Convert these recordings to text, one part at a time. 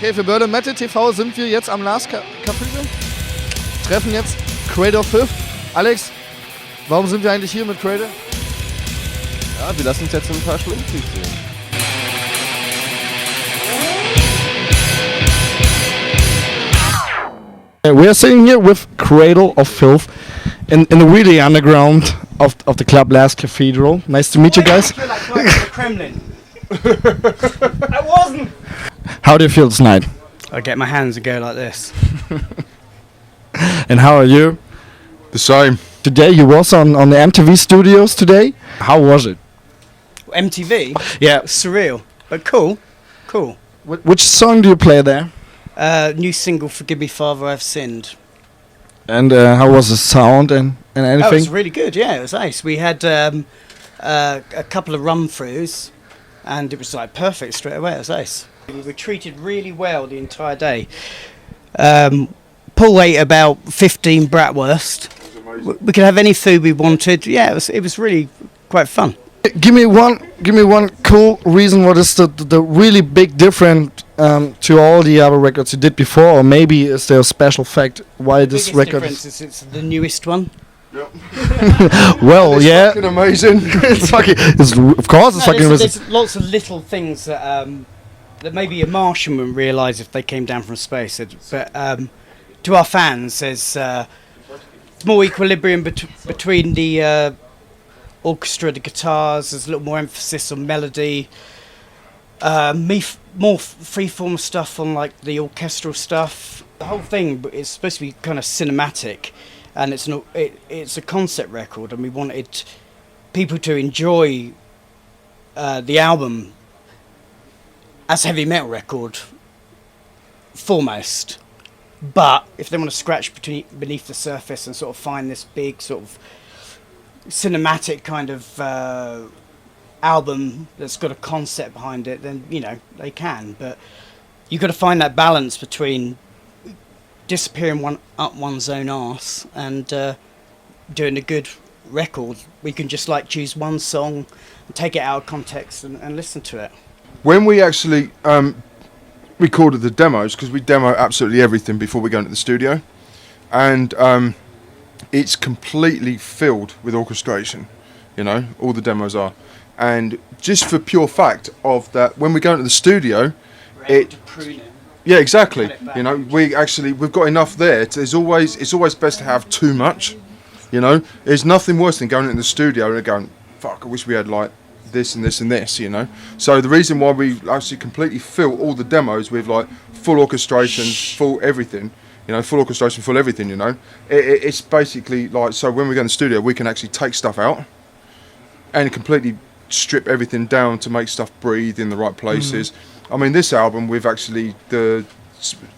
Okay, für Berlin Metal TV sind wir jetzt am Last Kapitel. Treffen jetzt Cradle of Filth. Alex, warum sind wir eigentlich hier mit Cradle? Ja, wir lassen uns jetzt ein paar Schminken sehen. We are sitting here with Cradle of Filth in the really underground of the club Last Cathedral. Nice to meet you guys. I feel like going to the Kremlin. I wasn't. How do you feel tonight? I get my hands and go like this. And how are you? The same. Today you was on the MTV studios today. How was it? MTV? Yeah. Surreal, but cool. Cool. Which song do you play there? New single, Forgive Me Father, I've Sinned. And how was the sound and anything? Oh, it was really good, yeah, it was nice. We had a couple of run-throughs and it was like perfect straight away, it was nice. We were treated really well the entire day. Paul ate about 15 bratwurst. We could have any food we wanted. Yeah, it was really quite fun. Give me one cool reason. What is the really big difference to all the other records you did before, or maybe is there a special fact why this Biggest record difference is it's the newest one. Yep. Well, it's yeah, fucking amazing. it's fucking. Of course, it's fucking amazing. There's lots of little things that that maybe a Martian wouldn't realise if they came down from space. But to our fans, there's more equilibrium between the orchestra, the guitars. There's a little more emphasis on melody. More freeform stuff on like the orchestral stuff. The whole thing is supposed to be kind of cinematic, and it's a concept record, and we wanted people to enjoy the album as a heavy metal record foremost. But if they want to scratch beneath the surface and sort of find this big sort of cinematic kind of album that's got a concept behind it, then they can. But you've got to find that balance between disappearing up one's own arse and doing a good record. We can just like choose one song and take it out of context and listen to it. When we actually recorded the demos, because we demo absolutely everything before we go into the studio, and it's completely filled with orchestration, all the demos are. And just for pure fact of that, when we go into the studio, yeah, exactly. We've got enough there. It's always best to have too much. There's nothing worse than going into the studio and going, fuck, I wish we had like this and this and this. So the reason why we actually completely fill all the demos with like full orchestration, full everything. Full orchestration, full everything. It's basically like, so when we go in the studio, we can actually take stuff out and completely strip everything down to make stuff breathe in the right places. I mean, this album, we've actually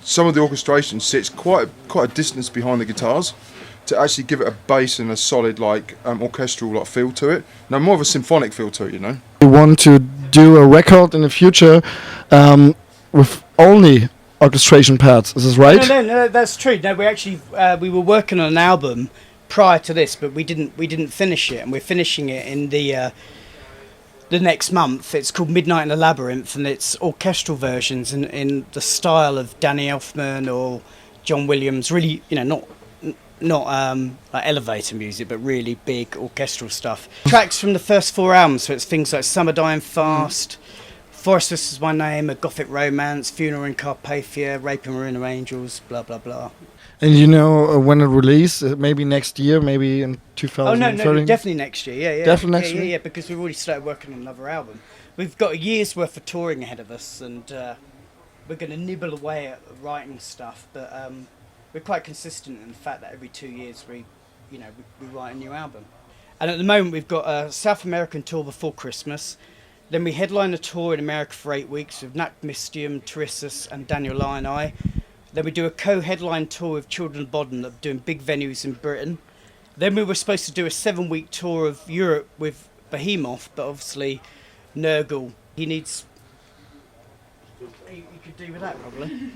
some of the orchestration sits quite a distance behind the guitars to actually give it a bass and a solid like orchestral like feel to it. No, more of a symphonic feel to it. We want to do a record in the future with only orchestration parts. Is this right? No, that's true. No, we actually we were working on an album prior to this, but we didn't finish it, and we're finishing it in the next month. It's called Midnight in the Labyrinth, and it's orchestral versions in the style of Danny Elfman or John Williams. Really, not like elevator music, but really big orchestral stuff. Tracks from the first 4 albums, so it's things like Summer Dying Fast, Forest This Is My Name, A Gothic Romance, Funeral in Carpathia, Rape and Ruin of Angels, blah blah blah. And when it release, maybe next year, maybe in 2030? Oh no, definitely next year. Yeah. Definitely next year? Yeah, because we've already started working on another album. We've got a year's worth of touring ahead of us, and we're going to nibble away at writing stuff. But we're quite consistent in the fact that every 2 years we write a new album. And at the moment we've got a South American tour before Christmas. Then we headline a tour in America for 8 weeks with Nat Mystium, Teresis and Daniel Lioneye. Then we do a co-headline tour with Children of Bodom that are doing big venues in Britain. Then we were supposed to do a 7-week tour of Europe with Behemoth, but obviously Nurgle, he needs You could do with that probably.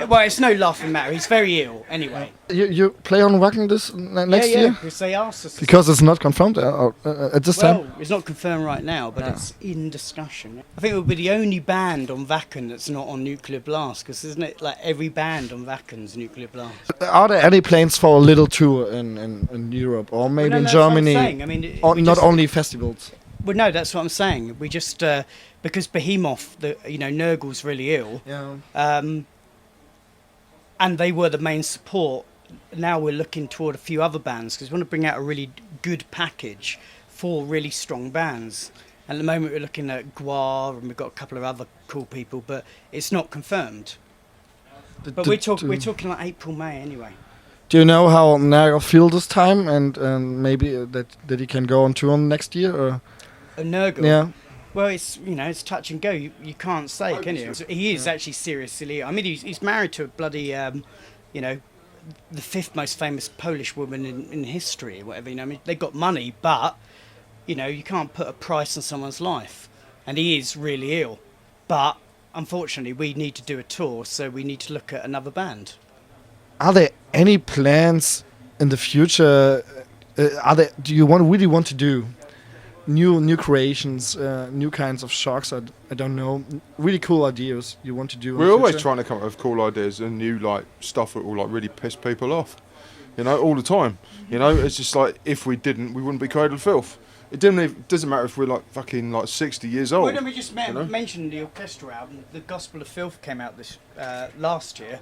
Well, it's no laughing matter. He's very ill anyway. You play on Wacken this next yeah, year? because they asked us. Because it's not confirmed at this time? Well, it's not confirmed right now, but it's in discussion. I think it will be the only band on Wacken that's not on Nuclear Blast, because isn't it like every band on Wacken's Nuclear Blast? Are there any plans for a little tour in Europe or maybe Well, no, in that's what I'm Germany? saying. I mean, Or we not just- only festivals? Well, no, that's what I'm saying. We just because Behemoth, Nurgle's really ill, Yeah. and they were the main support. Now we're looking toward a few other bands because we want to bring out a really good package for really strong bands. And at the moment we're looking at Guar and we've got a couple of other cool people, but it's not confirmed. But we're talking like April, May anyway. Do you know how Cradle of Filth this time and maybe that he can go on tour next year? Or? A Nurgle. Yeah. Well, it's touch and go. You can't say, can you? He is actually seriously ill. I mean, he's married to a bloody, the fifth most famous Polish woman in history, or whatever. I mean, they got money, but you can't put a price on someone's life, and he is really ill. But unfortunately, we need to do a tour, so we need to look at another band. Are there any plans in the future? Do you really want to do new creations, new kinds of shocks? I don't know. Really cool ideas you want to do. We're always trying to come up with cool ideas and new stuff that will really piss people off. All the time. It's just like if we didn't, we wouldn't be Cradle of Filth. It doesn't matter if we're fucking 60 years old. Well, then we just mentioned the orchestral album. The Gospel of Filth came out this last year.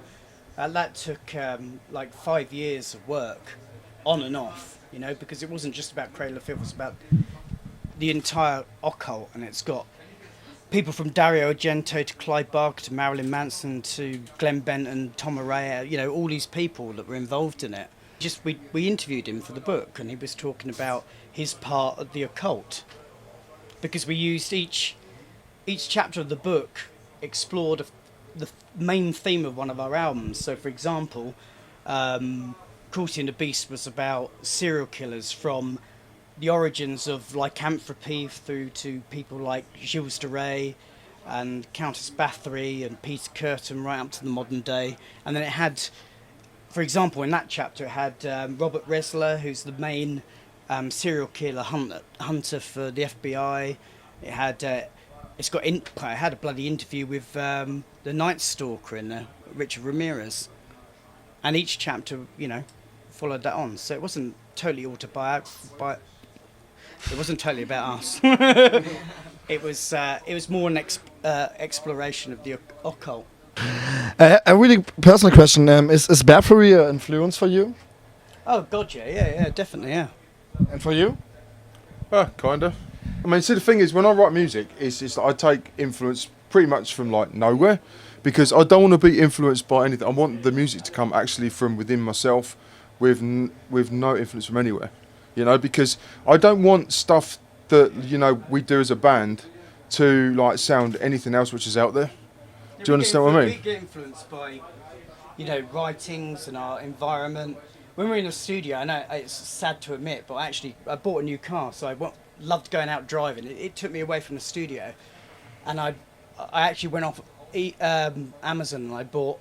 That took 5 years of work, on and off. Because it wasn't just about Cradle of Filth. It was about the entire occult, and it's got people from Dario Argento to Clive Barker to Marilyn Manson to Glenn Benton, Tom Araya, all these people that were involved in it. We interviewed him for the book, and he was talking about his part of the occult, because we used each chapter of the book explored the main theme of one of our albums. So, for example, Cruelty and the Beast was about serial killers from the origins of lycanthropy through to people like Gilles de Rais and Countess Bathory and Peter Curtin right up to the modern day. And then it had, for example, in that chapter it had Robert Ressler, who's the main serial killer hunter for the FBI. It had I had a bloody interview with the Night Stalker in there, Richard Ramirez. And each chapter, followed that on. So it wasn't totally autobiographical. It wasn't totally about us. It was more an exploration of the occult. A really personal question: Is Bathory an influence for you? Oh God, yeah, definitely, yeah. And for you? Kinda. I mean, see, the thing is, when I write music, it's just I take influence pretty much from nowhere, because I don't want to be influenced by anything. I want the music to come actually from within myself, with no influence from anywhere. Because I don't want stuff that we do as a band to sound anything else which is out there. Do you understand what I mean? We get influenced by, writings and our environment. When we're in the studio, I know it's sad to admit, but I bought a new car, so I loved going out driving. It took me away from the studio, and I actually went off Amazon and I bought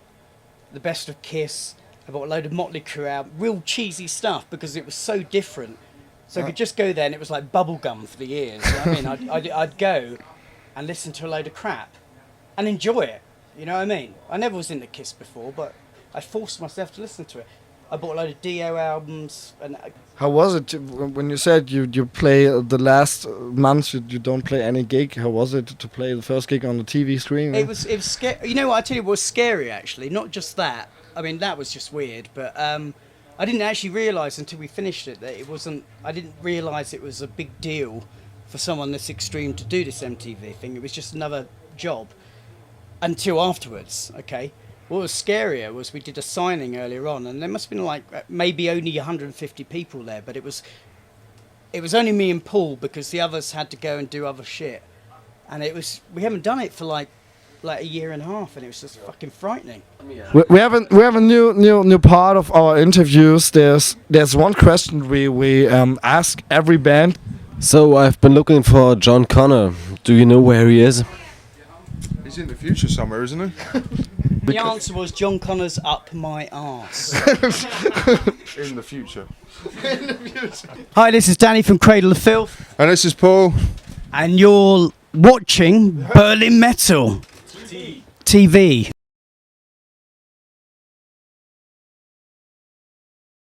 the best of Kiss. I bought a load of Motley Crue out, real cheesy stuff, because it was so different. So I could just go there and it was like bubble gum for the ears. You know what I mean? I'd go and listen to a load of crap and enjoy it. You know what I mean? I never was into Kiss before, but I forced myself to listen to it. I bought a load of Dio albums. And how was it when you said you play the last month? You don't play any gig. How was it to play the first gig on the TV screen? It was scary. You know what? I tell you, what was scary actually. Not just that. I mean, that was just weird. But I didn't actually realise until we finished it that it wasn't. I didn't realise it was a big deal for someone this extreme to do this MTV thing. It was just another job until afterwards. Okay. What was scarier was we did a signing earlier on, and there must have been maybe only 150 people there, but it was only me and Paul because the others had to go and do other shit, and we haven't done it for like a year and a half, and it was just fucking frightening. We have a new part of our interviews. There's one question we ask every band. So I've been looking for John Connor. Do you know where he is? Is He's in the future somewhere, isn't he? The answer was John Connor's up my arse. In the future. Hi, this is Danny from Cradle of Filth, And this is Paul. and you're watching Berlin Metal TV.